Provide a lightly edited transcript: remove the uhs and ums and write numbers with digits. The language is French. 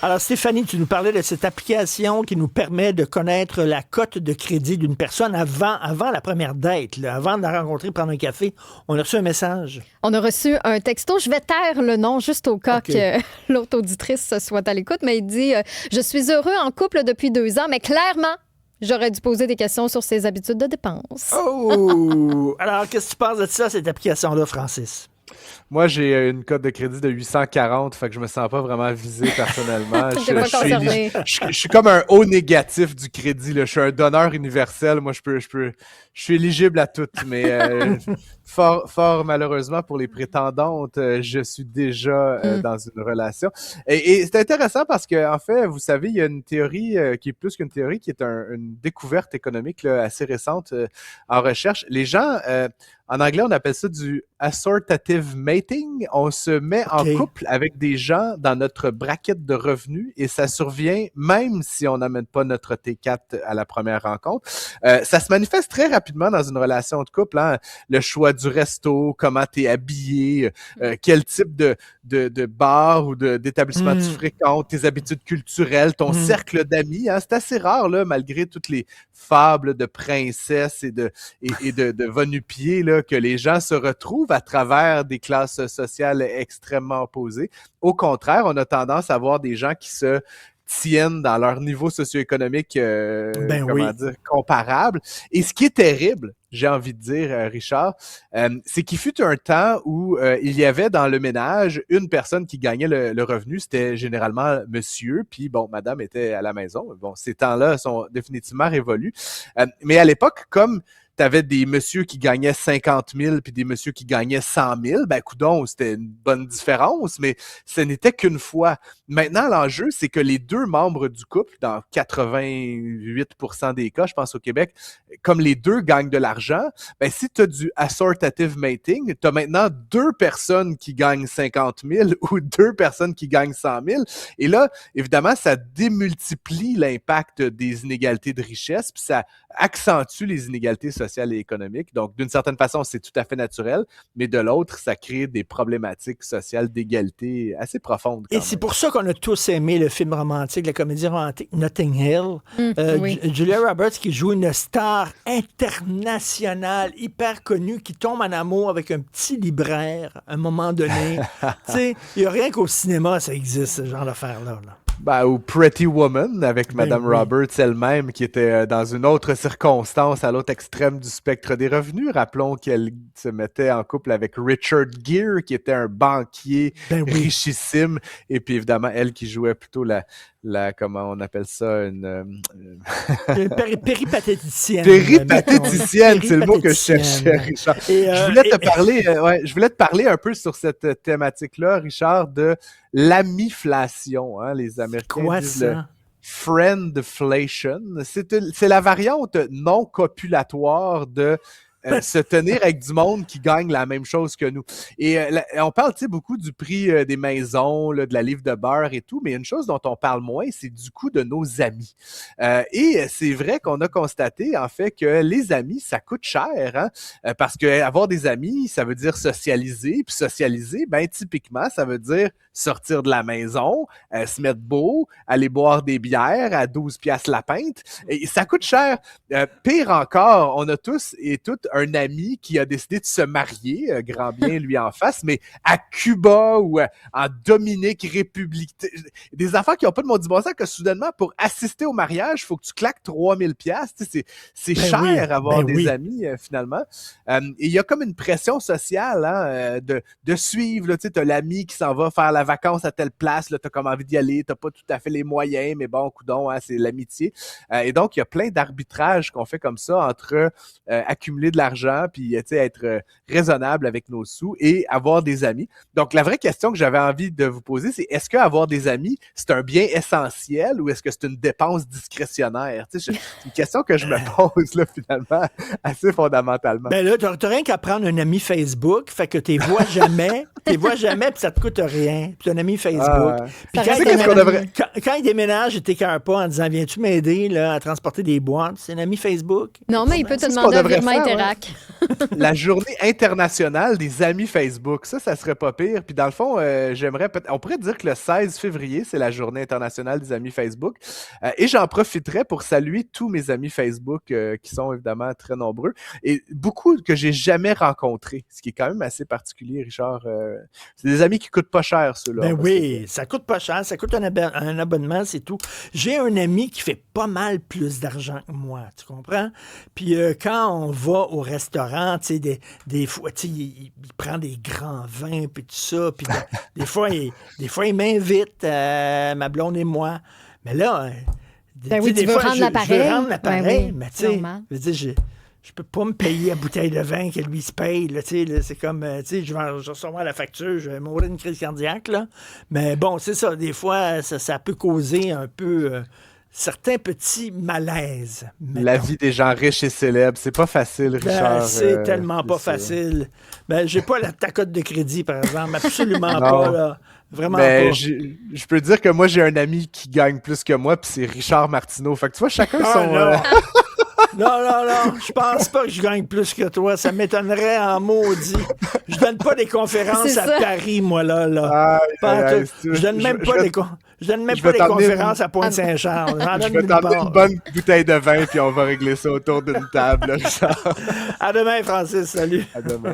Alors, Stéphanie, tu nous parlais de cette application qui nous permet de connaître la cote de crédit d'une personne avant la première date, là, avant de la rencontrer, prendre un café. On a reçu un message. On a reçu un texto. Je vais taire le nom juste au cas que l'autre auditrice soit à l'écoute, mais il dit « Je suis heureux en couple depuis 2 ans, mais clairement, j'aurais dû poser des questions sur ses habitudes de dépenses. » Oh! Alors, qu'est-ce que tu penses de ça, cette application-là, Francis? Moi, j'ai une cote de crédit de 840, fait que je me sens pas vraiment visé personnellement. T'es pas concerné. Je suis comme un haut négatif du crédit, là. Je suis un donneur universel. Moi, je suis éligible à tout, mais fort malheureusement pour les prétendantes, je suis déjà dans une relation. Et c'est intéressant parce que, en fait, vous savez, il y a une théorie qui est plus qu'une théorie, qui est une découverte économique là, assez récente en recherche. Les gens, en anglais, on appelle ça du assortative mating. On se met en couple avec des gens dans notre bracket de revenus et ça survient même si on n'amène pas notre T4 à la première rencontre. Ça se manifeste très rapidement dans une relation de couple. Hein? Le choix du resto, comment tu es habillé, quel type de bar ou d'établissement tu fréquentes, tes habitudes culturelles, ton cercle d'amis. Hein? C'est assez rare, là, malgré toutes les fables de princesses et de va-nu-pieds, là, que les gens se retrouvent à travers des classes sociales extrêmement opposées. Au contraire, on a tendance à voir des gens qui se tiennent dans leur niveau socio-économique comparable. Et ce qui est terrible, j'ai envie de dire, Richard, c'est qu'il fut un temps où il y avait dans le ménage une personne qui gagnait le revenu, c'était généralement monsieur, puis bon, madame était à la maison. Bon, ces temps-là sont définitivement révolus. Mais à l'époque, comme t'avais des messieurs qui gagnaient 50 000 puis des messieurs qui gagnaient 100 000, ben coudonc, c'était une bonne différence, mais ce n'était qu'une fois. Maintenant, l'enjeu, c'est que les deux membres du couple, dans 88% des cas, je pense au Québec, comme les deux gagnent de l'argent, ben si tu as du assortative mating, tu as maintenant 2 personnes qui gagnent 50 000 ou 2 personnes qui gagnent 100 000. Et là, évidemment, ça démultiplie l'impact des inégalités de richesse, puis ça accentue les inégalités sociales et économiques. Donc, d'une certaine façon, c'est tout à fait naturel, mais de l'autre, ça crée des problématiques sociales d'égalité assez profondes. Et c'est pour ça qu'on a tous aimé le film romantique, la comédie romantique Notting Hill. Julia Roberts qui joue une star internationale hyper connue qui tombe en amour avec un petit libraire à un moment donné. Tu sais, il n'y a rien qu'au cinéma, ça existe, ce genre d'affaire-là. Là. Ben, ou Pretty Woman avec Madame Roberts elle-même qui était dans une autre circonstance à l'autre extrême du spectre des revenus. Rappelons qu'elle se mettait en couple avec Richard Gere qui était un banquier richissime et puis évidemment elle qui jouait plutôt la comment on appelle ça, une péripatéticienne. Péripatéticienne, c'est le mot que je cherchais, Richard. Je voulais te parler un peu sur cette thématique-là, Richard, de l'amiflation. Hein, les Américains disent le friendflation. C'est la variante non copulatoire de se tenir avec du monde qui gagne la même chose que nous. Et on parle beaucoup du prix des maisons, là, de la livre de beurre et tout, mais une chose dont on parle moins, c'est du coût de nos amis. Et c'est vrai qu'on a constaté, en fait, que les amis, ça coûte cher, hein, parce que avoir des amis, ça veut dire socialiser, puis socialiser, ben typiquement, ça veut dire sortir de la maison, se mettre beau, aller boire des bières à 12 piastres la pinte, et ça coûte cher. Pire encore, on a tous et toutes un ami qui a décidé de se marier, grand bien lui en face, mais à Cuba ou en Dominique République. Des enfants qui n'ont pas de maudit bon sens que soudainement, pour assister au mariage, il faut que tu claques 3000 piastres. C'est cher avoir des amis, finalement. Et il y a comme une pression sociale de suivre. Tu as l'ami qui s'en va faire la vacance à telle place, tu as comme envie d'y aller, tu n'as pas tout à fait les moyens, mais bon, coudonc, hein, c'est l'amitié. Et donc, il y a plein d'arbitrages qu'on fait comme ça entre accumuler de l'argent, puis être raisonnable avec nos sous et avoir des amis. Donc, la vraie question que j'avais envie de vous poser, c'est est-ce qu'avoir des amis, c'est un bien essentiel ou est-ce que c'est une dépense discrétionnaire? C'est une question que je me pose, là, finalement, assez fondamentalement. Ben là, t'as rien qu'à prendre un ami Facebook, fait que t'es vois jamais, puis ça te coûte rien. puis c'est un ami Facebook. Puis quand il déménage, il t'écœure pas en disant « Viens-tu m'aider là, à transporter des boîtes? » C'est un ami Facebook. Non, mais il peut te demander un virement Interac. La journée internationale des amis Facebook, ça serait pas pire. Puis dans le fond, on pourrait dire que le 16 février, c'est la journée internationale des amis Facebook. Et j'en profiterai pour saluer tous mes amis Facebook qui sont évidemment très nombreux et beaucoup que j'ai jamais rencontrés, ce qui est quand même assez particulier, Richard. C'est des amis qui coûtent pas cher, ceux-là. Ben oui, ça coûte pas cher, ça coûte un abonnement, c'est tout. J'ai un ami qui fait pas mal plus d'argent que moi, tu comprends? Puis quand on va au restaurant, tu sais, des fois, tu sais, il prend des grands vins, puis tout ça, puis des fois, il m'invite, ma blonde et moi. Mais là, tu veux rendre l'appareil. Je veux rendre l'appareil, mais tu sais, je veux dire, je peux pas me payer la bouteille de vin que lui se paye. Là, c'est comme, je vais recevoir la facture, je vais mourir d'une crise cardiaque. Là. Mais bon, c'est ça, des fois, ça peut causer un peu certains petits malaises. Mettons. La vie des gens riches et célèbres, c'est pas facile, Richard. C'est tellement pas facile. Ben, j'ai pas ta cote de crédit, par exemple, absolument pas. Là. Vraiment pas. Je peux dire que moi, j'ai un ami qui gagne plus que moi, puis c'est Richard Martineau. Fait que tu vois, chacun son... Non, je pense pas que je gagne plus que toi. Ça m'étonnerait en maudit. Je donne pas des conférences à Paris, moi, là. Je donne même pas des conférences à Pointe-Saint-Charles. Je vais t'emmener une bonne bouteille de vin, puis on va régler ça autour d'une table, Richard. À demain, Francis. Salut. À demain.